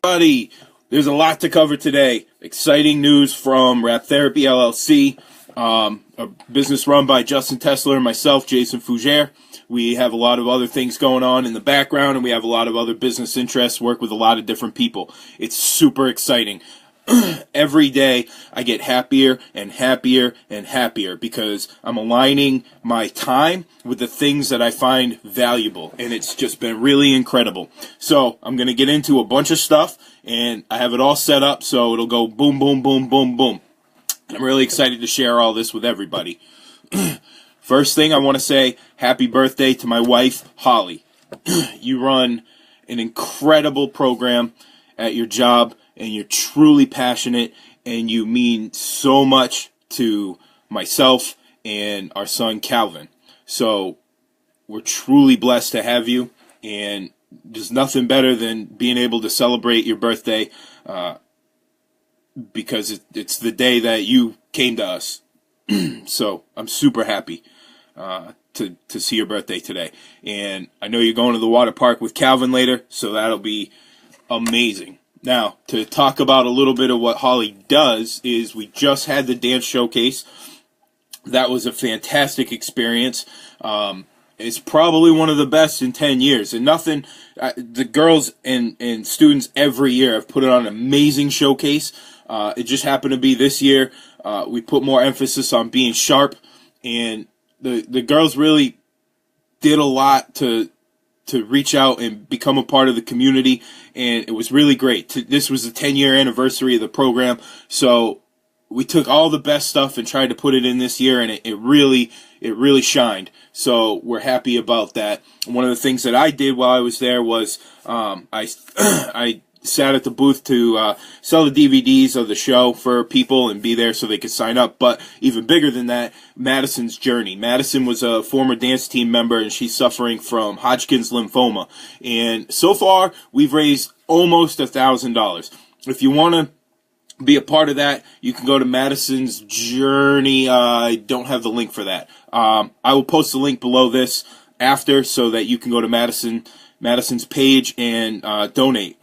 everybody? There's a lot to cover today. Exciting news from Rap Therapy LLC, a business run by Justin Tesler and myself, Jason Fougere. We have a lot of other things going on in the background, and we have a lot of other business interests, work with a lot of different people. It's super exciting. Every day I get happier and happier and happier because I'm aligning my time with the things that I find valuable, and it's just been really incredible. So I'm going to get into a bunch of stuff, and I have it all set up so it'll go boom, boom, boom, boom, boom. I'm really excited to share all this with everybody. First thing, I want to say happy birthday to my wife, Holly. You run an incredible program at your job, and you're truly passionate, and you mean so much to myself and our son, Calvin. So we're truly blessed to have you, and there's nothing better than being able to celebrate your birthday because it's the day that you came to us. So I'm super happy to see your birthday today. And I know you're going to the water park with Calvin later, so that'll be amazing. Now, to talk about a little bit of what Holly does is we just had the dance showcase. That was a fantastic experience. It's probably one of the best in 10 years. And nothing, the girls and students every year have put on an amazing showcase. It just happened to be this year. We put more emphasis on being sharp. And the girls really did a lot to reach out and become a part of the community, and it was really great. This was the 10-year anniversary of the program, so we took all the best stuff and tried to put it in this year, and it really shined. So we're happy about that. One of the things that I did while I was there was I sat at the booth to sell the DVDs of the show for people and be there so they could sign up. But even bigger than that, Madison's journey. Madison was a former dance team member, and she's suffering from HODGKINS lymphoma. And so far, we've raised almost $1,000. If you want to be a part of that, you can go to Madison's journey. I don't have the link for that. I will post the link below this after so that you can go to Madison's page and donate.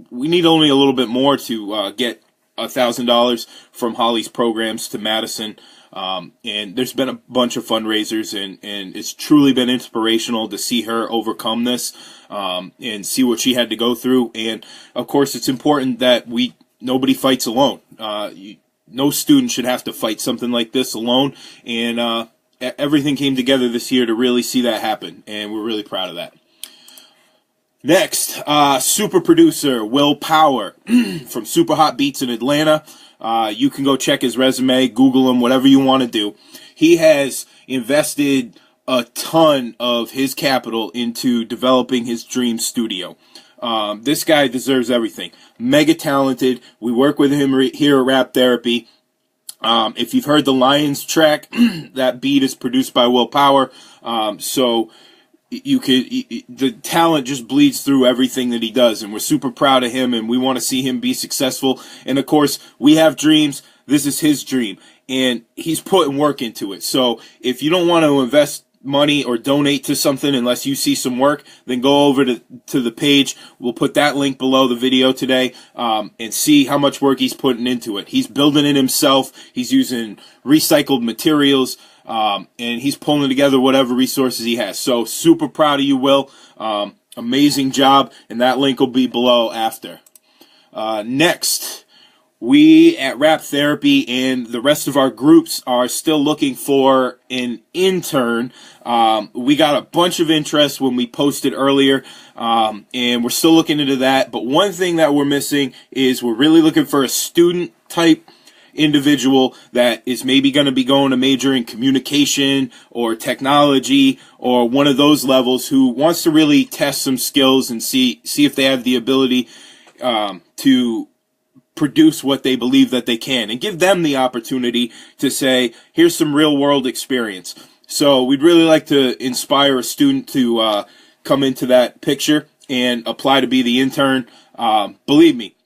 We need only a little bit more to get $1,000 from Holly's programs to Madison. And there's been a bunch of fundraisers, and it's truly been inspirational to see her overcome this and see what she had to go through. And, of course, it's important that nobody fights alone. No student should have to fight something like this alone. And everything came together this year to really see that happen, and we're really proud of that. Next, super producer Wlpwr from Super Hot Beats in Atlanta. You can go check his resume, Google him, whatever you want to do. He has invested a ton of his capital into developing his dream studio. This guy deserves everything. Mega talented. We work with him here at Rap Therapy. If you've heard the Lions track, that beat is produced by Wlpwr. So the talent just bleeds through everything that he does, and we're super proud of him, and we want to see him be successful. And of course, we have dreams. This is his dream, and he's putting work into it. So if you don't want to invest money or donate to something unless you see some work, then go over to the page. We'll put that link below the video today, and see how much work he's putting into it. He's building it himself. He's using recycled materials. And he's pulling together whatever resources he has. So super proud of you, Will. Amazing job, and that link will be below after. Next, we at Rap Therapy and the rest of our groups are still looking for an intern. We got a bunch of interest when we posted earlier, and we're still looking into that. But one thing that we're missing is we're really looking for a student type individual that is maybe going to be going to major in communication or technology or one of those levels, who wants to really test some skills and see if they have the ability to produce what they believe that they can, and give them the opportunity to say, here's some real world experience. So we'd really like to inspire a student to come into that picture and apply to be the intern. Believe me,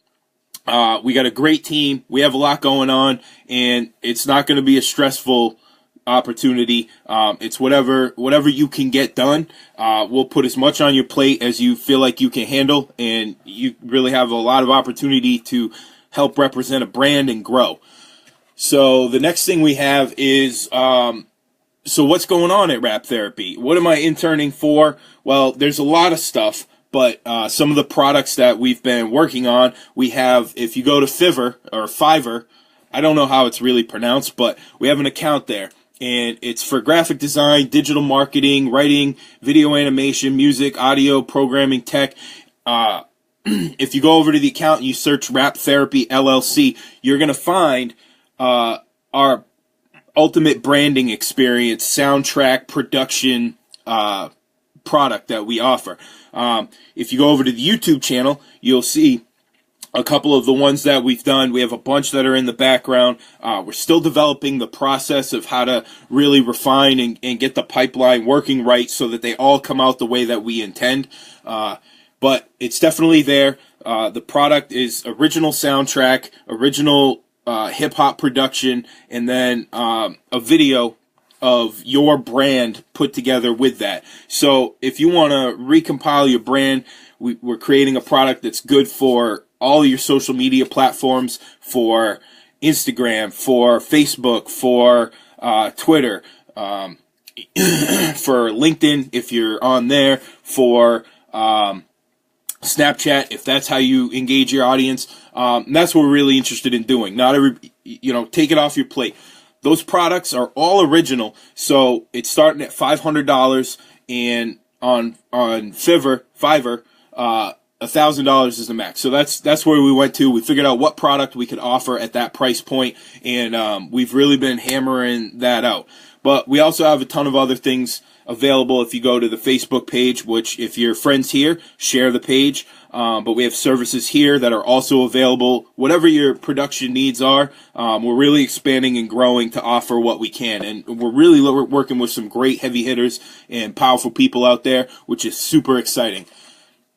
we got a great team. We have a lot going on, and it's not going to be a stressful opportunity. It's whatever you can get done. We'll put as much on your plate as you feel like you can handle, and you really have a lot of opportunity to help represent a brand and grow. So the next thing we have is, so what's going on at Rap Therapy? What am I interning for? Well, there's a lot of stuff, but some of the products that we've been working on, we have, if you go to Fiverr, I don't know how it's really pronounced, but we have an account there. And it's for graphic design, digital marketing, writing, video animation, music, audio, programming, tech. If you go over to the account and you search Rap Therapy LLC, you're going to find our ultimate branding experience, soundtrack, production product that we offer. If you go over to the YouTube channel, you'll see a couple of the ones that we've done. We have a bunch that are in the background. We're still developing the process of how to really refine and get the pipeline working right so that they all come out the way that we intend. But it's definitely there. The product is original soundtrack, original hip-hop production, and then a video of your brand put together with that. So if you want to recompile your brand, we're creating a product that's good for all your social media platforms, for Instagram, for Facebook, for Twitter, for LinkedIn if you're on there, for Snapchat if that's how you engage your audience. That's what we're really interested in doing. Not every, take it off your plate. Those products are all original, so it's starting at $500, and on Fiverr, $1,000 is the max. So that's where we went to. We figured out what product we could offer at that price point, and we've really been hammering that out. But we also have a ton of other things available if you go to the Facebook page, which if you're friends here, share the page. But we have services here that are also available. Whatever your production needs are, we're really expanding and growing to offer what we can. And we're really working with some great heavy hitters and powerful people out there, which is super exciting.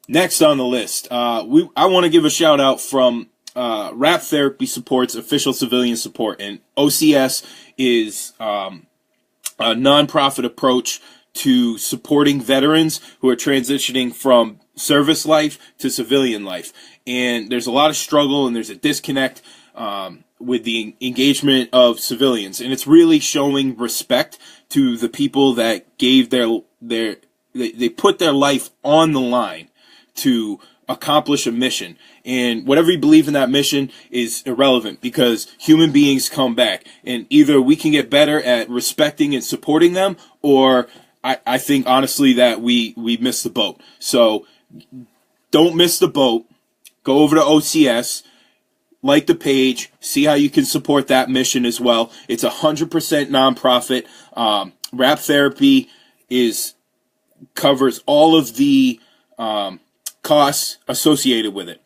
Next on the list, I want to give a shout out from Rap Therapy Support's official civilian support. And OCS is a nonprofit approach to supporting veterans who are transitioning from service life to civilian life. And there's a lot of struggle and there's a disconnect with the engagement of civilians. And it's really showing respect to the people that gave they put their life on the line to accomplish a mission. And whatever you believe in that mission is irrelevant, because human beings come back. And either we can get better at respecting and supporting them, or I think honestly that we missed the boat. So don't miss the boat. Go over to OCS, like the page, see how you can support that mission as well. It's 100% nonprofit. Rap Therapy covers all of the costs associated with it.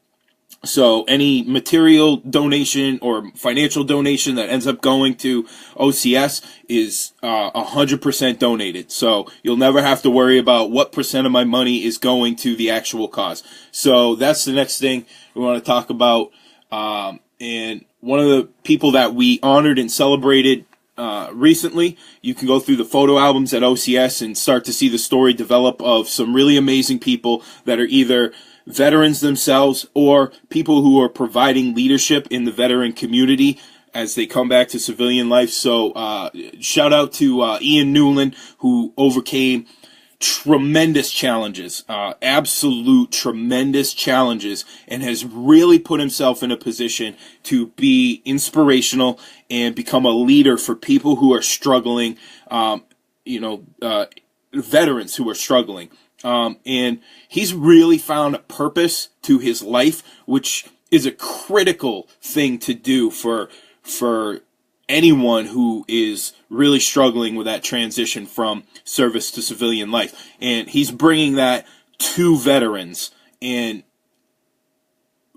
So any material donation or financial donation that ends up going to OCS is 100% donated. So you'll never have to worry about what percent of my money is going to the actual cause. So that's the next thing we want to talk about. And one of the people that we honored and celebrated recently, you can go through the photo albums at OCS and start to see the story develop of some really amazing people that are either veterans themselves or people who are providing leadership in the veteran community as they come back to civilian life. So shout out to Ian Newland, who overcame tremendous challenges, absolute tremendous challenges, and has really put himself in a position to be inspirational and become a leader for people who are struggling, veterans who are struggling. And he's really found a purpose to his life, which is a critical thing to do for anyone who is really struggling with that transition from service to civilian life. And he's bringing that to veterans and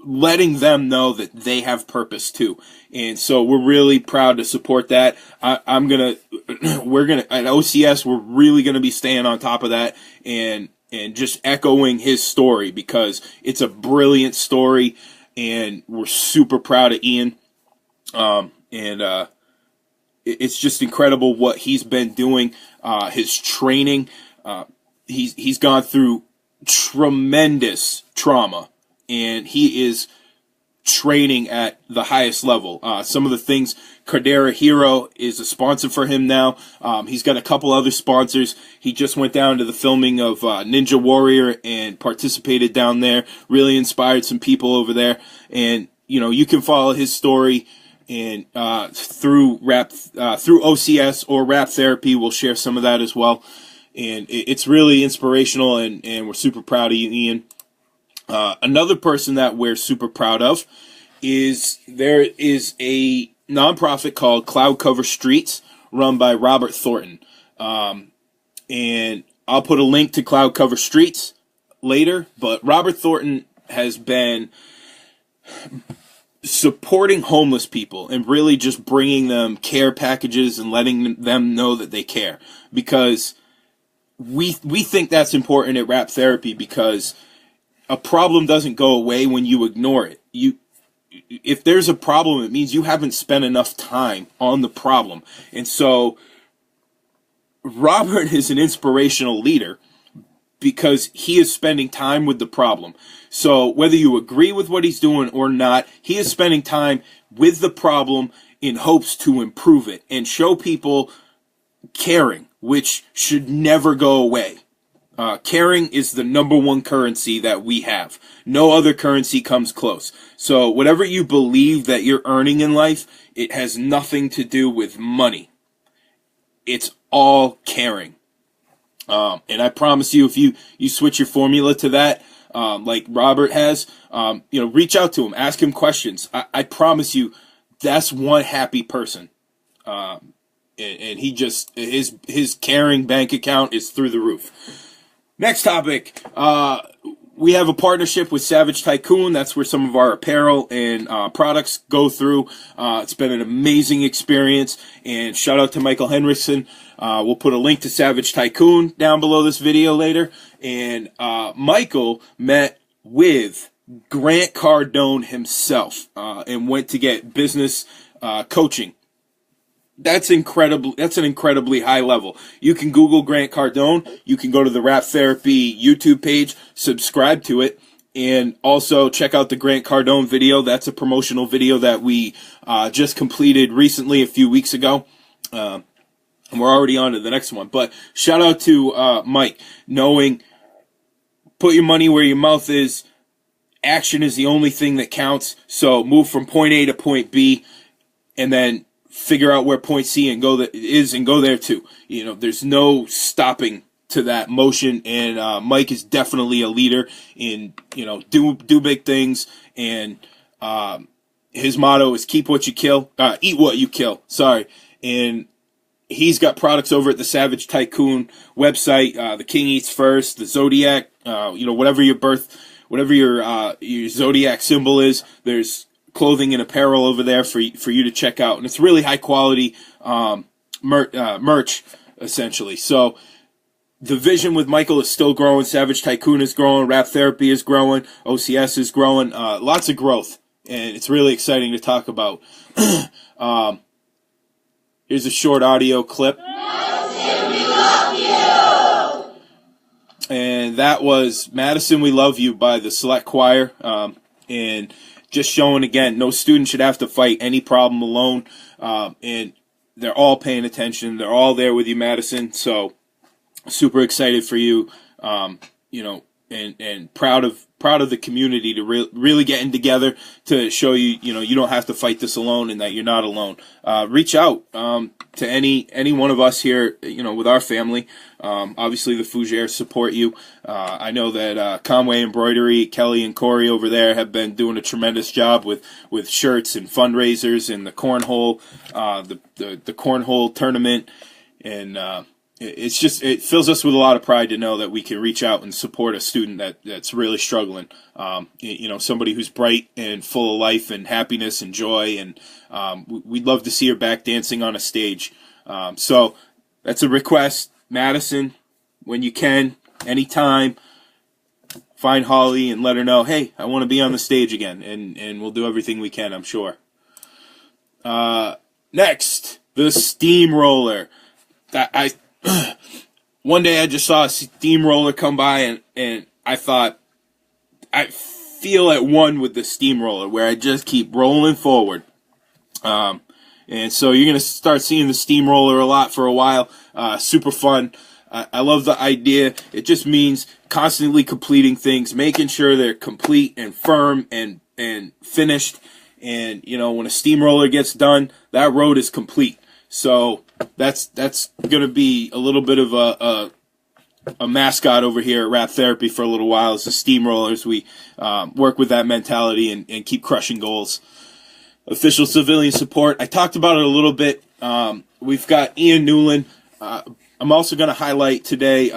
letting them know that they have purpose too. And so we're really proud to support that. We're gonna at OCS, we're really gonna be staying on top of that and just echoing his story, because it's a brilliant story, and we're super proud of Ian. it's just incredible what he's been doing. His training, he's gone through tremendous trauma, and he is training at the highest level. Some of the things, CardiraHero is a sponsor for him now. He's got a couple other sponsors. He just went down to the filming of Ninja Warrior and participated down there. Really inspired some people over there. And you can follow his story and through OCS or Rap Therapy. We'll share some of that as well. And it's really inspirational, and we're super proud of you, Ian. Another person that we're super proud of is there is a nonprofit called Cloud Cover Streets run by Robert Thornton. And I'll put a link to Cloud Cover Streets later, but Robert Thornton has been supporting homeless people and really just bringing them care packages and letting them know that they care, because we think that's important at Rap Therapy, because a problem doesn't go away when you ignore it. If there's a problem, it means you haven't spent enough time on the problem. And so Robert is an inspirational leader because he is spending time with the problem. So whether you agree with what he's doing or not, he is spending time with the problem in hopes to improve it and show people caring, which should never go away. Caring is the #1 currency that we have. No other currency comes close. So whatever you believe that you're earning in life, it has nothing to do with money. It's all caring. And I promise you, if you switch your formula to that, like Robert has, reach out to him, ask him questions. I promise you, that's one happy person. And he just, his caring bank account is through the roof. Next topic, we have a partnership with Savage Tycoon. That's where some of our apparel and products go through. It's been an amazing experience, and shout out to Michael Henriksen. We'll put a link to Savage Tycoon down below this video later. And Michael met with Grant Cardone himself and went to get business coaching. That's incredible. That's an incredibly high level. You can Google Grant Cardone. You can go to the Rap Therapy YouTube page, subscribe to it, and also check out the Grant Cardone video. That's a promotional video that we just completed recently, a few weeks ago. And we're already on to the next one. But shout out to Mike, knowing put your money where your mouth is. Action is the only thing that counts. So move from point A to point B, and then figure out where point C and go there too. There's no stopping to that motion, and Mike is definitely a leader in do big things, and his motto is eat what you kill. Sorry. And he's got products over at the Savage Tycoon website, the King Eats First, the Zodiac, whatever your Zodiac symbol is, there's clothing and apparel over there for you to check out, and it's really high quality merch essentially. So the vision with Michael is still growing. Savage Tycoon is growing. Rap Therapy is growing. OCS is growing. Lots of growth, and it's really exciting to talk about. Here's a short audio clip. Madison, we love you. And that was Madison, We Love You by the Select Choir, and just showing, again, no student should have to fight any problem alone, and they're all paying attention. They're all there with you, Madison. So super excited for you, and proud of the community to really getting together to show you, you don't have to fight this alone, and that you're not alone. Reach out to any one of us here, with our family. Obviously, the Fougères support you. I know that Conway Embroidery, Kelly and Corey over there have been doing a tremendous job with shirts and fundraisers and the cornhole, the cornhole tournament, and it fills us with a lot of pride to know that we can reach out and support a student that's really struggling. Somebody who's bright and full of life and happiness and joy, and we'd love to see her back dancing on a stage. So that's a request, Madison. When you can, anytime, find Holly and let her know, hey, I want to be on the stage again, and we'll do everything we can, I'm sure. Next, the Steamroller. One day I just saw a Steamroller come by, and I thought, I feel at one with the Steamroller, where I just keep rolling forward. And so you're going to start seeing the Steamroller a lot for a while. Super fun. I love the idea. It just means constantly completing things, making sure they're complete and firm and finished. And, you know, when a Steamroller gets done, that road is complete. So that's going to be a little bit of a mascot over here at Rap Therapy for a little while. It's the Steamrollers. We work with that mentality and keep crushing goals. Official civilian support. I talked about it a little bit. We've got Ian Newland. I'm also going to highlight today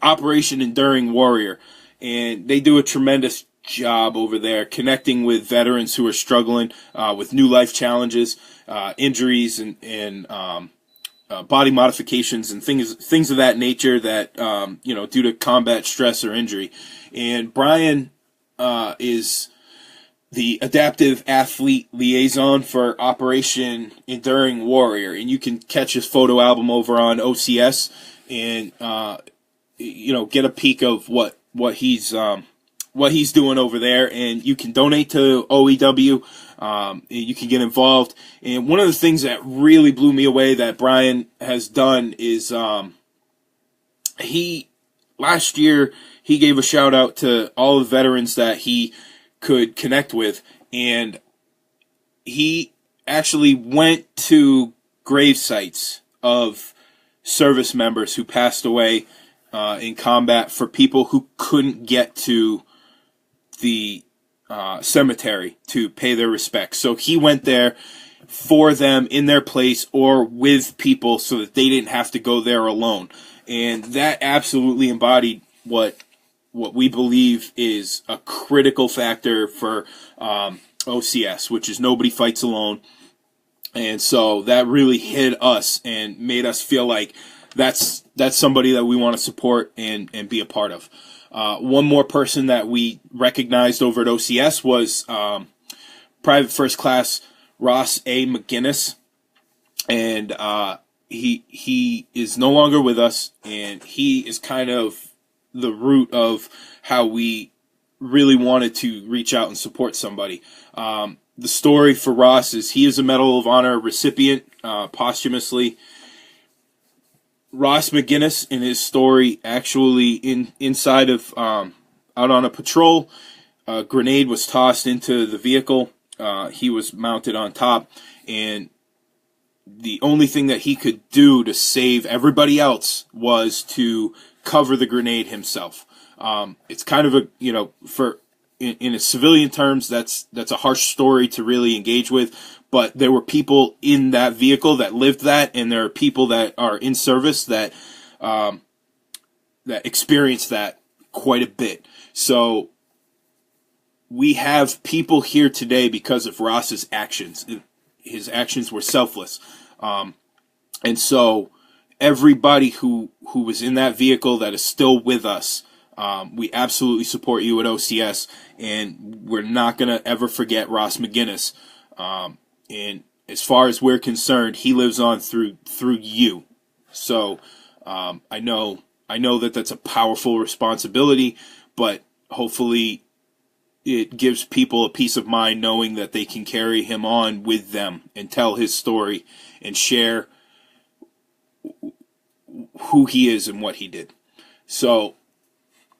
Operation Enduring Warrior. And they do a tremendous job over there connecting with veterans who are struggling with new life challenges, injuries, and body modifications and things of that nature that, you know, due to combat stress or injury. And Brian is the adaptive athlete liaison for Operation Enduring Warrior, and you can catch his photo album over on OCS and you know, get a peek of what he's doing over there. And you can donate to OEW. You can get involved. And one of the things that really blew me away that Brian has done is last year he gave a shout out to all the veterans that he could connect with, and he actually went to grave sites of service members who passed away in combat for people who couldn't get to the cemetery to pay their respects. So he went there for them in their place or with people so that they didn't have to go there alone. And that absolutely embodied what we believe is a critical factor for OCS, which is nobody fights alone. And so that really hit us and made us feel like that's somebody that we want to support and be a part of. One more person that we recognized over at OCS was Private First Class Ross A. McGinnis. And he is no longer with us, and he is kind of the root of how we really wanted to reach out and support somebody. The story for Ross is he is a Medal of Honor recipient posthumously. Ross McGinnis, in his story, actually inside of out on a patrol, a grenade was tossed into the vehicle. He was mounted on top, and the only thing that he could do to save everybody else was to cover the grenade himself. It's kind of a, you know, in a civilian terms, that's a harsh story to really engage with, but there were people in that vehicle that lived that, and there are people that are in service that experience that quite a bit. So we have people here today because of Ross's actions. His actions were selfless. And so everybody who was in that vehicle that is still with us, we absolutely support you at OCS, and we're not going to ever forget Ross McGinnis. And as far as we're concerned, he lives on through you. So I know that that's a powerful responsibility, but hopefully it gives people a peace of mind knowing that they can carry him on with them and tell his story and share who he is and what he did. So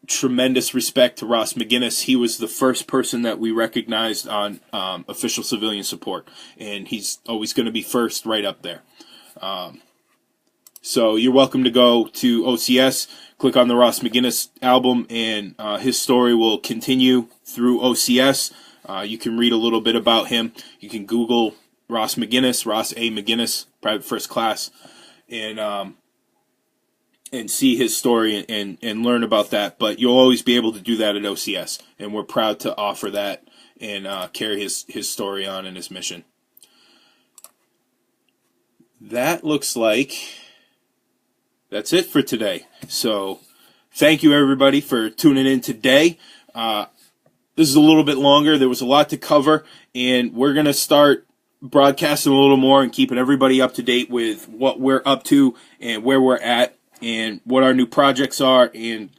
tremendous respect to Ross McGinnis. He was the first person that we recognized on official civilian support, and he's always going to be first right up there. So you're welcome to go to OCS, click on the Ross McGinnis album, and his story will continue through OCS. You can read a little bit about him. You can Google Ross McGinnis, Ross A. McGinnis, Private First Class, and see his story and learn about that. But you'll always be able to do that at OCS, and we're proud to offer that and carry his story on and his mission. That looks like that's it for today. So thank you, everybody, for tuning in today. This is a little bit longer. There was a lot to cover, and we're going to start broadcasting a little more and keeping everybody up to date with what we're up to and where we're at and what our new projects are, and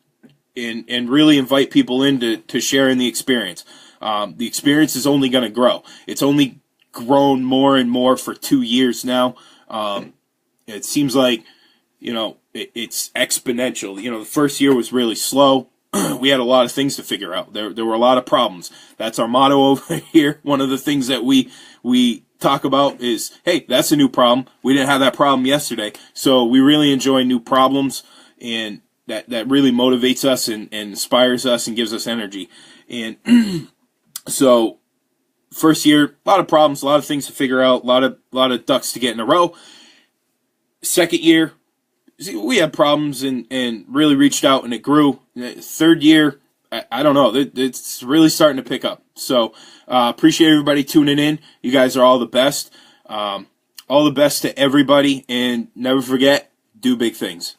really invite people in to share in the experience. The experience is only going to grow. It's only grown more and more for 2 years now. It seems like, it's exponential. The first year was really slow. We had a lot of things to figure out. There were a lot of problems. That's our motto over here. One of the things that we talk about is, hey, that's a new problem. We didn't have that problem yesterday. So we really enjoy new problems, and that really motivates us and inspires us and gives us energy. And so first year, a lot of problems, a lot of things to figure out, a lot of ducks to get in a row. Second year, we had problems and really reached out, and it grew. Third year, I don't know. It's really starting to pick up. So appreciate everybody tuning in. You guys are all the best. All the best to everybody, and never forget, do big things.